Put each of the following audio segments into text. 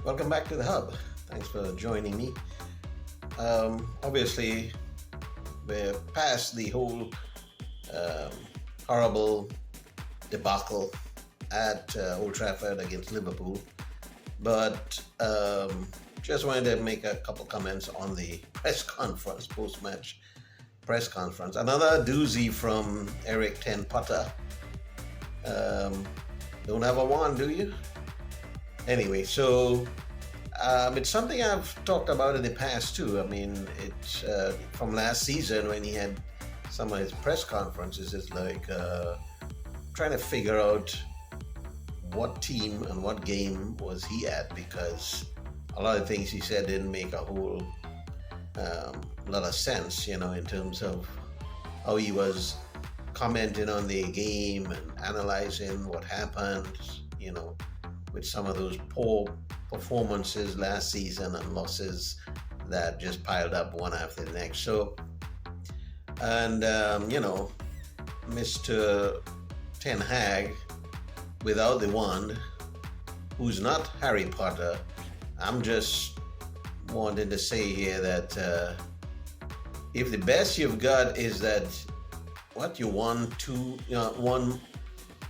Welcome back to the Hub. Thanks for joining me. Obviously, we're past the whole um, horrible debacle at Old Trafford against Liverpool, but just wanted to make a couple comments on the press conference, post-match press conference. Another doozy from Erik Ten Potter. Don't have a wand, do you? Anyway, so it's something I've talked about in the past too. I mean, it's from last season when he had some of his press conferences. It's like trying to figure out what team and what game was he at, because a lot of things he said didn't make a whole lot of sense, in terms of how he was commenting on the game and analyzing what happened, with some of those poor performances last season and losses that just piled up one after the next. So, and Mr. Ten Hag, without the wand, who's not Harry Potter, I'm just wanting to say here that if the best you've got is that you won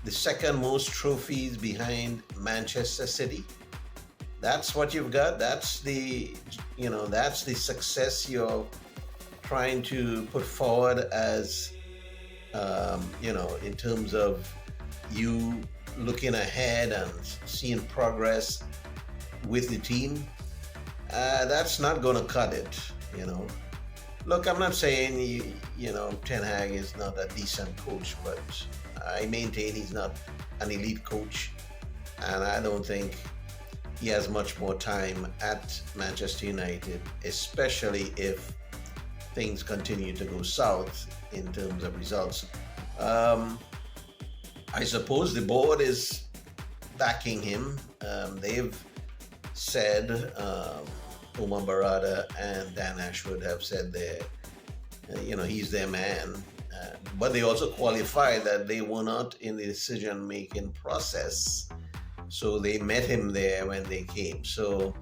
the second most trophies behind Manchester City. That's what you've got. That's the success you're trying to put forward as, in terms of you looking ahead and seeing progress with the team. That's not going to cut it, Look, I'm not saying, Ten Hag is not a decent coach, but I maintain he's not an elite coach, and I don't think he has much more time at Manchester United, especially if things continue to go south in terms of results. I suppose the board is backing him. They've said, Omar Barada and Dan Ashwood have said he's their man. But they also qualified that they were not in the decision-making process. So they met him there when they came. So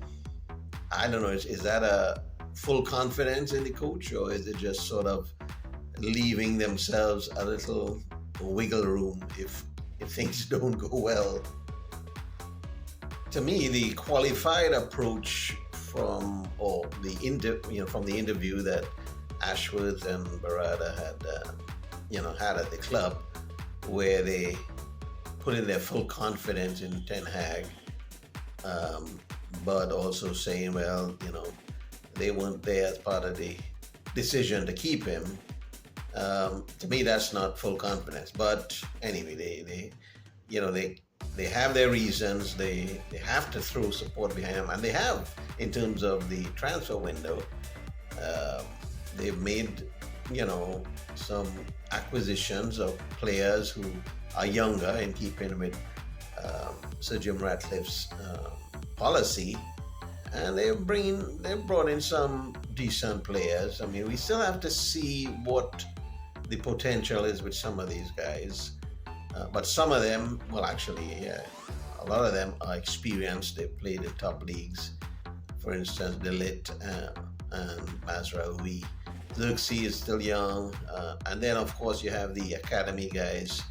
I don't know, is that a full confidence in the coach, or is it just sort of leaving themselves a little wiggle room if things don't go well? To me, the qualified approach from the interview that Ashworth and Barada had at the club, where they put in their full confidence in Ten Hag, but also saying, they weren't there as part of the decision to keep him. To me, that's not full confidence. But anyway, they have their reasons. They have to throw support behind him, and they have in terms of the transfer window. They've made some acquisitions of players who are younger, in keeping with Sir Jim Ratcliffe's policy, and they've brought in some decent players. I mean, we still have to see what the potential is with some of these guys, but some of them, a lot of them are experienced. They've played in top leagues. For instance, Delit and Mazraoui. Xerxes is still young, and then of course you have the academy guys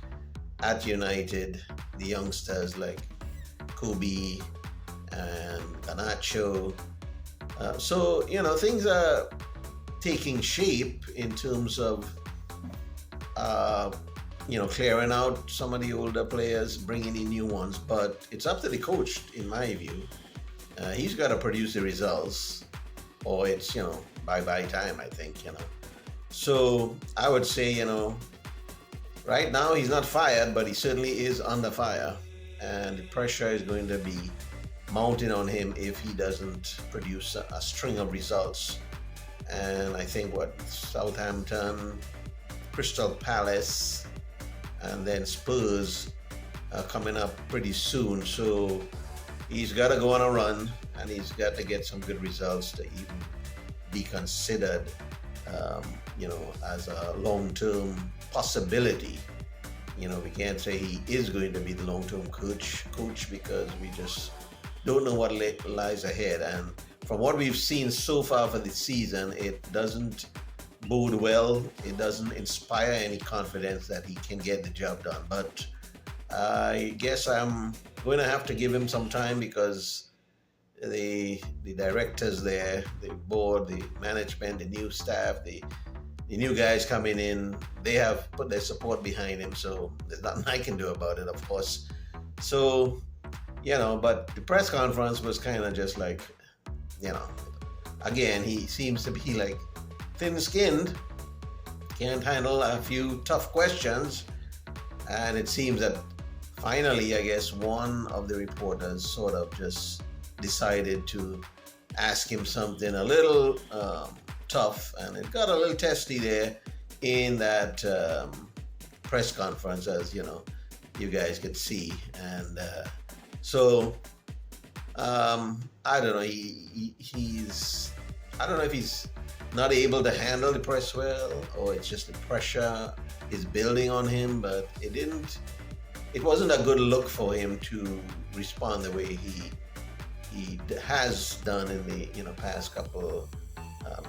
at United, the youngsters like Kobe and Garnacho. So things are taking shape in terms of clearing out some of the older players, bringing in new ones. But it's up to the coach, in my view. He's got to produce the results, or it's bye-bye time, I think. So I would say, right now he's not fired, but he certainly is under fire, and the pressure is going to be mounting on him if he doesn't produce a string of results. And I think Southampton, Crystal Palace, and then Spurs are coming up pretty soon. So he's got to go on a run, and he's got to get some good results to even be considered, as a long-term possibility. We can't say he is going to be the long-term coach because we just don't know what lies ahead. And from what we've seen so far for the season, it doesn't bode well. It doesn't inspire any confidence that he can get the job done. But I guess I'm going to have to give him some time because the directors there, the board, the management, the new staff, the new guys coming in, they have put their support behind him. So there's nothing I can do about it, of course. So, but the press conference was kind of just like, again, he seems to be like thin-skinned, can't handle a few tough questions. And it seems that finally, I guess, one of the reporters sort of just decided to ask him something a little tough, and it got a little testy there in that press conference, as you guys could see. And so I don't know. He's I don't know if he's not able to handle the press well, or it's just the pressure is building on him. But it wasn't a good look for him to respond the way he has done in the past couple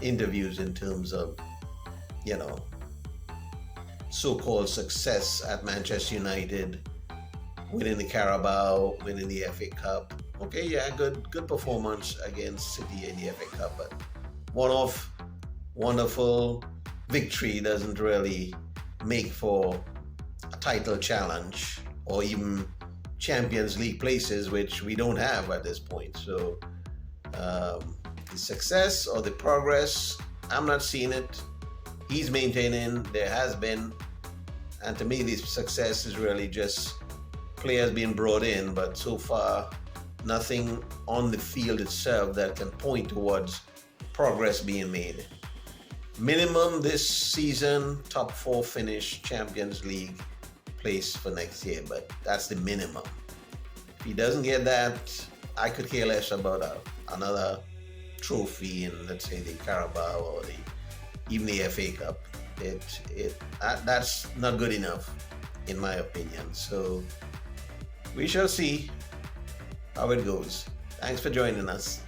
interviews, in terms of so-called success at Manchester United, winning the Carabao, winning the FA Cup. Okay, yeah, good performance against City in the FA Cup, but one-off wonderful victory doesn't really make for a title challenge or even Champions League places, which we don't have at this point. So the success or the progress, I'm not seeing it. He's maintaining, there has been, and to me the success is really just players being brought in, but so far nothing on the field itself that can point towards progress being made. Minimum this season, top 4 finish, Champions League place for next year, but that's the minimum. If he doesn't get that, I could care less about another trophy in, let's say, the Carabao or even the FA Cup. That's not good enough, in my opinion. So we shall see how it goes. Thanks for joining us.